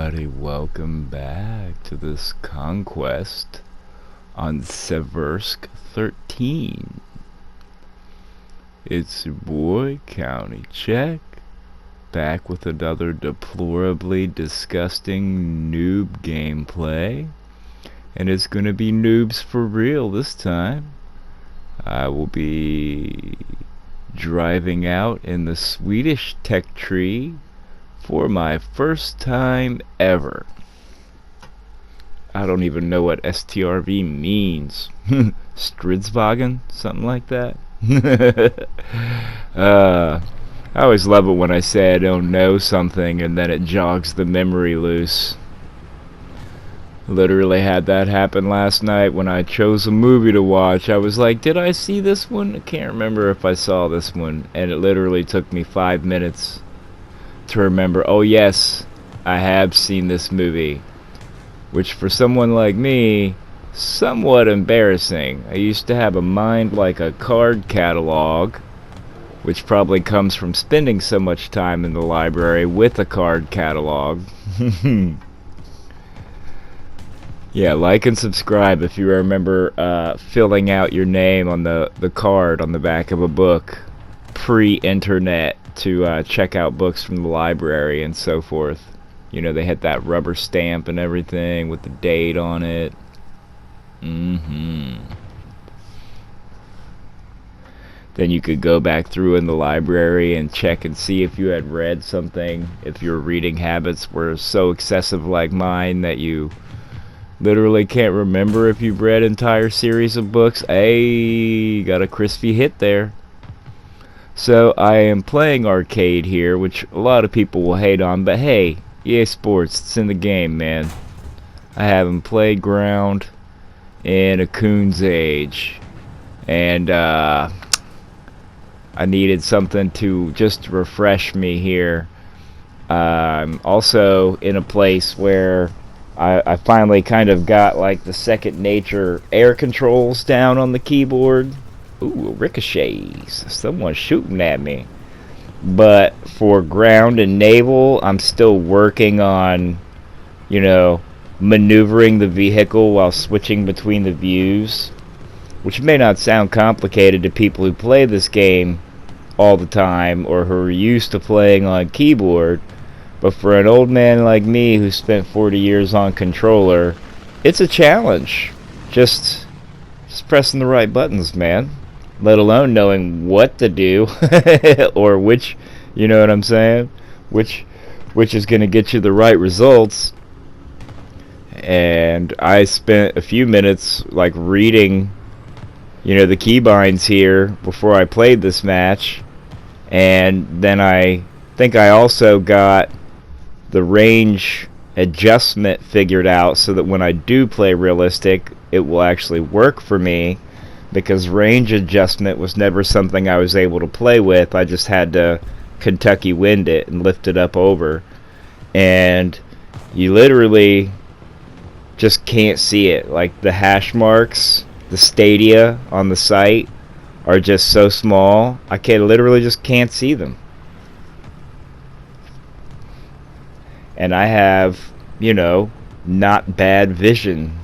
everybody, welcome back to this conquest on Seversk 13. It's your boy, County Check, back with another deplorably disgusting noob gameplay. And it's gonna be noobs for real this time. I will be driving out in the Swedish tech tree for my first time ever. I don't even know what STRV means. Stridsvagen? Something like that? I always love it when I say I don't know something and then it jogs the memory loose. Literally had that happen last night when I chose a movie to watch. I was like, did I see this one? I can't remember if I saw this one. And it literally took me 5 minutes to remember, oh yes, I have seen this movie. Which for someone like me, somewhat embarrassing. I used to have a mind like a card catalog, which probably comes from spending so much time in the library with a card catalog. Yeah, like and subscribe if you remember filling out your name on the card on the back of a book pre-internet to check out books from the library and so forth. You know, they had that rubber stamp and everything with the date on it. Then you could go back through in the library and check and see if you had read something, if your reading habits were so excessive like mine that you literally can't remember if you've read entire series of books. Hey, got a crispy hit there. So I am playing arcade here, which a lot of people will hate on, but hey, EA Sports, it's in the game, man. I haven't played Ground in a coon's age, and I needed something to just refresh me here. I'm also in a place where I finally kind of got like the second nature air controls down on the keyboard. Ooh, ricochets. Someone's shooting at me. But for ground and naval, I'm still working on, you know, maneuvering the vehicle while switching between the views. Which may not sound complicated to people who play this game all the time or who are used to playing on keyboard. But for an old man like me who spent 40 years on controller, it's a challenge. Just pressing the right buttons, man. Let alone knowing what to do or which, you know what I'm saying, which is going to get you the right results. And I spent a few minutes like reading, you know, the keybinds here before I played this match, and then I think I also got the range adjustment figured out so that when I do play realistic, it will actually work for me. Because range adjustment was never something I was able to play with. I just had to Kentucky wind it and lift it up over. And you literally just can't see it. Like the hash marks, the stadia on the site are just so small. I literally just can't see them. And I have, you know, not bad vision.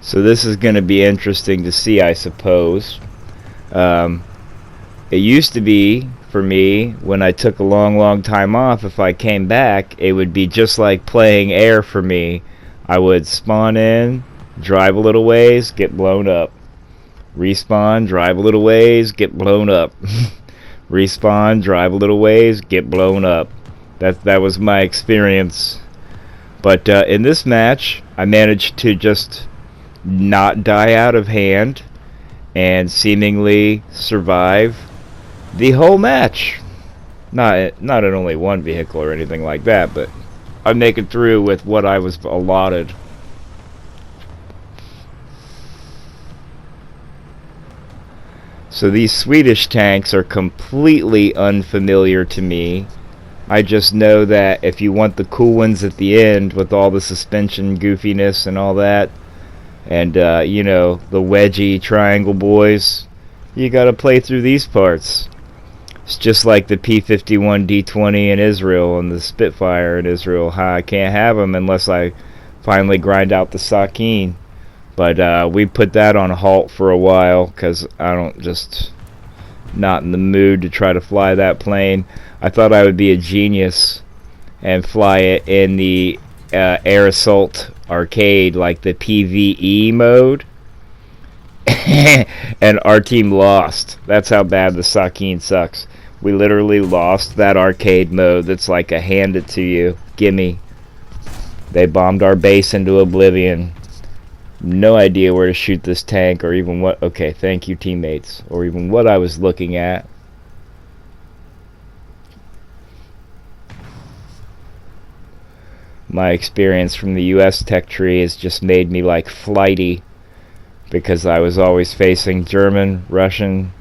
So this is going to be interesting to see, I suppose. It used to be, for me, when I took a long time off, if I came back, it would be just like playing air for me. I would spawn in, drive a little ways, get blown up. Respawn, drive a little ways, get blown up. Respawn, drive a little ways, get blown up. That was my experience. But in this match, I managed to just not die out of hand and seemingly survive the whole match. Not in only one vehicle or anything like that, but I make it through with what I was allotted. So these Swedish tanks are completely unfamiliar to me. I just know that if you want the cool ones at the end with all the suspension goofiness and all that, and you know, the wedgie triangle boys, you gotta play through these parts. It's just like the P-51 D-20 in Israel and the Spitfire in Israel. I can't have them unless I finally grind out the Sakin. But we put that on halt for a while because I don't just not in the mood to try to fly that plane. I thought I would be a genius and fly it in the Air Assault arcade, like the PvE mode. And our team lost. That's how bad the Sakin sucks. We literally lost that arcade mode that's like a hand it to you, gimme. They bombed our base into oblivion. No idea where to shoot this tank or even what... Okay, thank you, teammates. Or even what I was looking at. My experience from the US tech tree has just made me like flighty, because I was always facing German, Russian,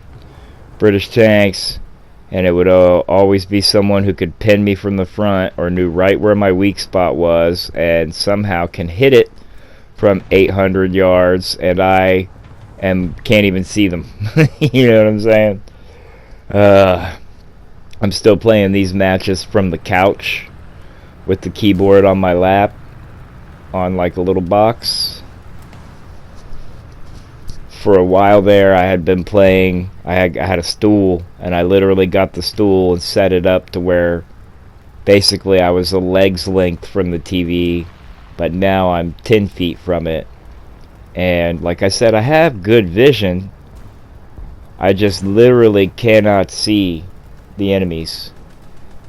British tanks, and it would always be someone who could pin me from the front or knew right where my weak spot was and somehow can hit it from 800 yards, and I can't even see them. You know what I'm saying? I'm still playing these matches from the couch with the keyboard on my lap on like a little box. For a while there, I had been playing, I had a stool, and I literally got the stool and set it up to where basically I was a leg's length from the TV, but now I'm 10 feet from it. And like I said, I have good vision. I just literally cannot see the enemies.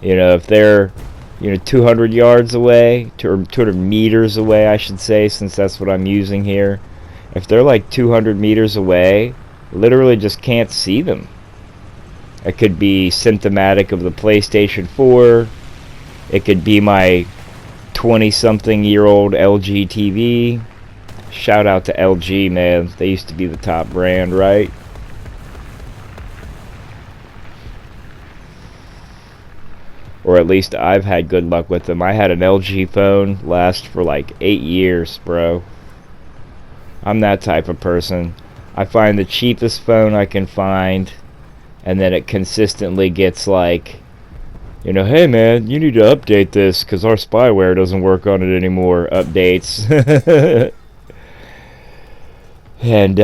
You know, if they're, 200 yards away, or 200 meters away, I should say, since that's what I'm using here. If they're like 200 meters away, literally just can't see them. It could be symptomatic of the PlayStation 4. It could be my 20-something-year-old LG TV. Shout out to LG, man. They used to be the top brand, right? Or at least I've had good luck with them. I had an LG phone last for like 8 years, bro. I'm that type of person. I find the cheapest phone I can find, and then it consistently gets like, hey man, you need to update this because our spyware doesn't work on it anymore. Updates. And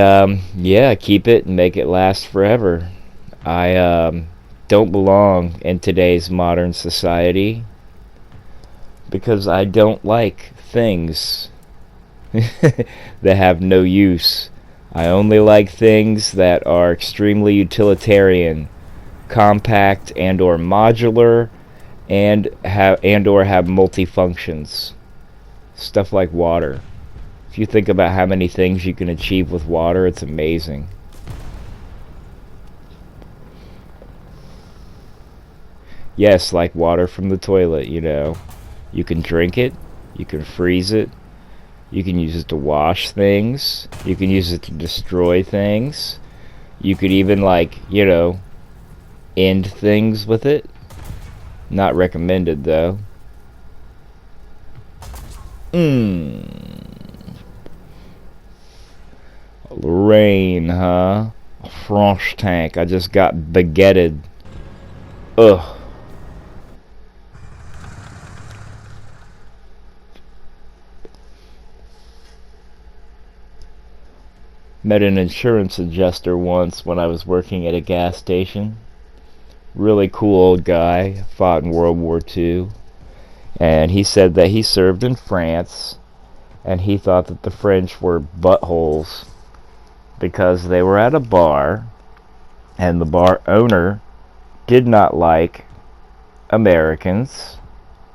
yeah, keep it and make it last forever. I don't belong in today's modern society because I don't like things that have no use. I only like things that are extremely utilitarian, compact and or modular, and or have multi-functions. Stuff like water. If you think about how many things you can achieve with water, it's amazing. Yes, like water from the toilet, You can drink it, you can freeze it, you can use it to wash things, you can use it to destroy things. You could even, end things with it. Not recommended, though. Lorraine, huh? A French tank. I just got baguetted. Ugh. Met an insurance adjuster once when I was working at a gas station. Really cool old guy. Fought in World War II. And he said that he served in France, and he thought that the French were buttholes because they were at a bar, and the bar owner did not like Americans,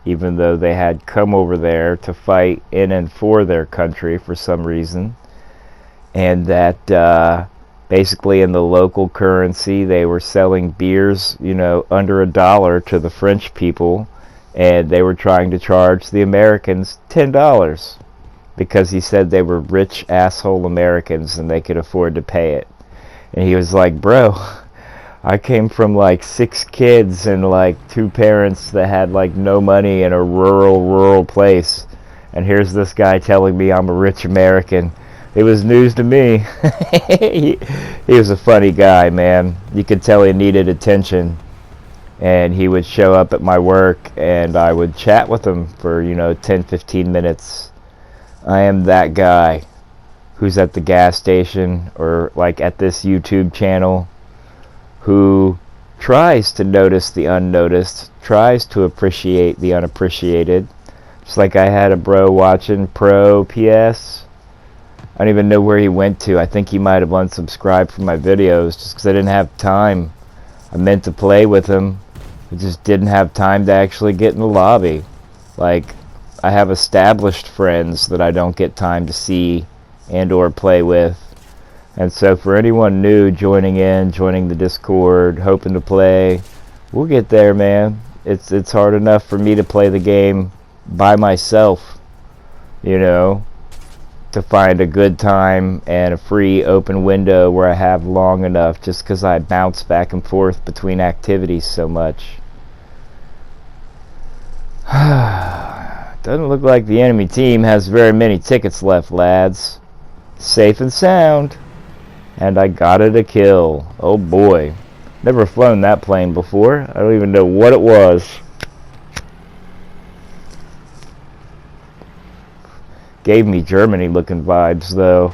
even though they had come over there to fight in and for their country for some reason. And that basically in the local currency they were selling beers, under $1 to the French people, and they were trying to charge the Americans $10 because he said they were rich asshole Americans and they could afford to pay it. And he was like, bro, I came from like 6 kids and like 2 parents that had like no money in a rural place, and here's this guy telling me I'm a rich American. It was news to me. he was a funny guy, man. You could tell he needed attention. and he would show up at my work, and I would chat with him for 10-15 minutes. I am that guy who's at the gas station or like at this YouTube channel who tries to notice the unnoticed, tries to appreciate the unappreciated. Just like I had a bro watching Pro PS. I don't even know where he went to. I think he might have unsubscribed from my videos just because I didn't have time. I meant to play with him. I just didn't have time to actually get in the lobby. Like, I have established friends that I don't get time to see and or play with. And so for anyone new joining the Discord, hoping to play, we'll get there, man. It's hard enough for me to play the game by myself, to find a good time and a free open window where I have long enough, just because I bounce back and forth between activities so much. Doesn't look like the enemy team has very many tickets left, lads. Safe and sound. And I got it a kill. Oh boy. Never flown that plane before. I don't even know what it was. Gave me Germany looking vibes though.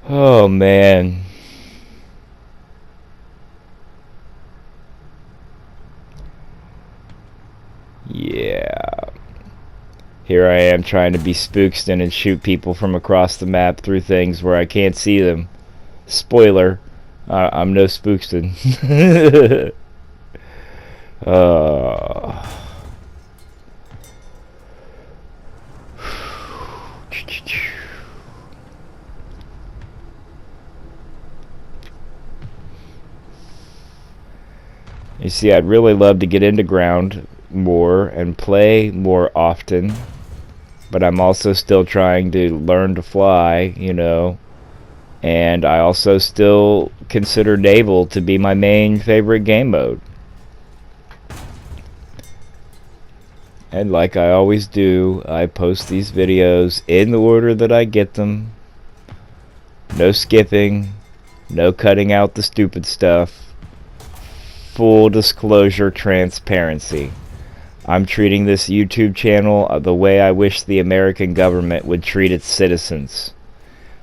Oh man. Yeah. Here I am trying to be Spookston and shoot people from across the map through things where I can't see them. Spoiler, I'm no Spookston. You see, I'd really love to get into ground more and play more often, but I'm also still trying to learn to fly, and I also still consider naval to be my main favorite game mode. And like I always do, I post these videos in the order that I get them. No skipping, no cutting out the stupid stuff. Full disclosure transparency. I'm treating this YouTube channel the way I wish the American government would treat its citizens.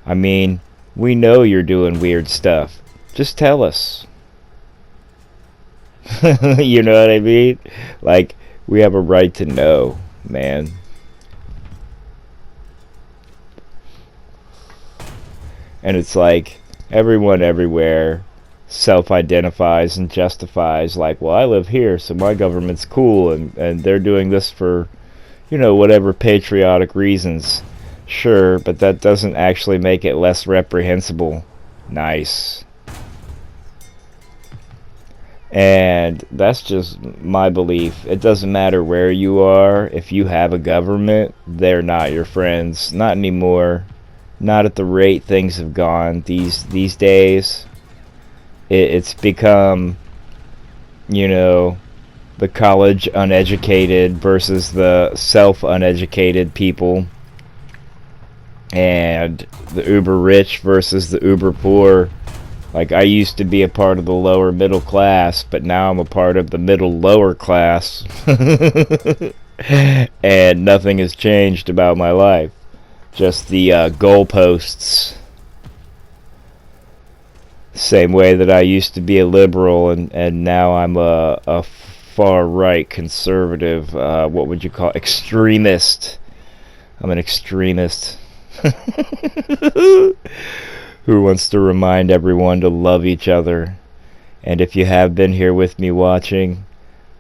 I mean, we know you're doing weird stuff. Just tell us. You know what I mean? Like, we have a right to know, man. And it's like, everyone everywhere self-identifies and justifies, like, well, I live here, so my government's cool, and they're doing this for, whatever patriotic reasons. Sure, but that doesn't actually make it less reprehensible. Nice. And that's just my belief. It doesn't matter where you are. If you have a government, they're not your friends. Not anymore. Not at the rate things have gone these days. It's become, the college uneducated versus the self-uneducated people, and the uber rich versus the uber poor. Like, I used to be a part of the lower middle class, but now I'm a part of the middle lower class. And nothing has changed about my life. Just the goalposts. Same way that I used to be a liberal, and now I'm a far-right conservative, what would you call it? Extremist. I'm an extremist. Who wants to remind everyone to love each other. And if you have been here with me watching,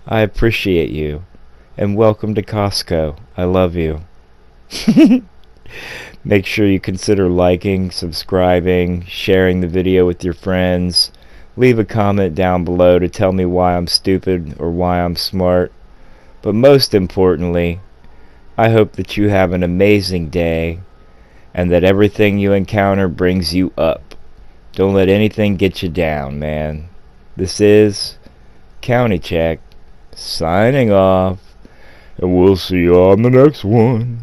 I appreciate you. And welcome to Costco. I love you. Make sure you consider liking, subscribing, sharing the video with your friends. Leave a comment down below to tell me why I'm stupid or why I'm smart. But most importantly, I hope that you have an amazing day, and that everything you encounter brings you up. Don't let anything get you down, man. This is County Check, signing off, and we'll see you on the next one.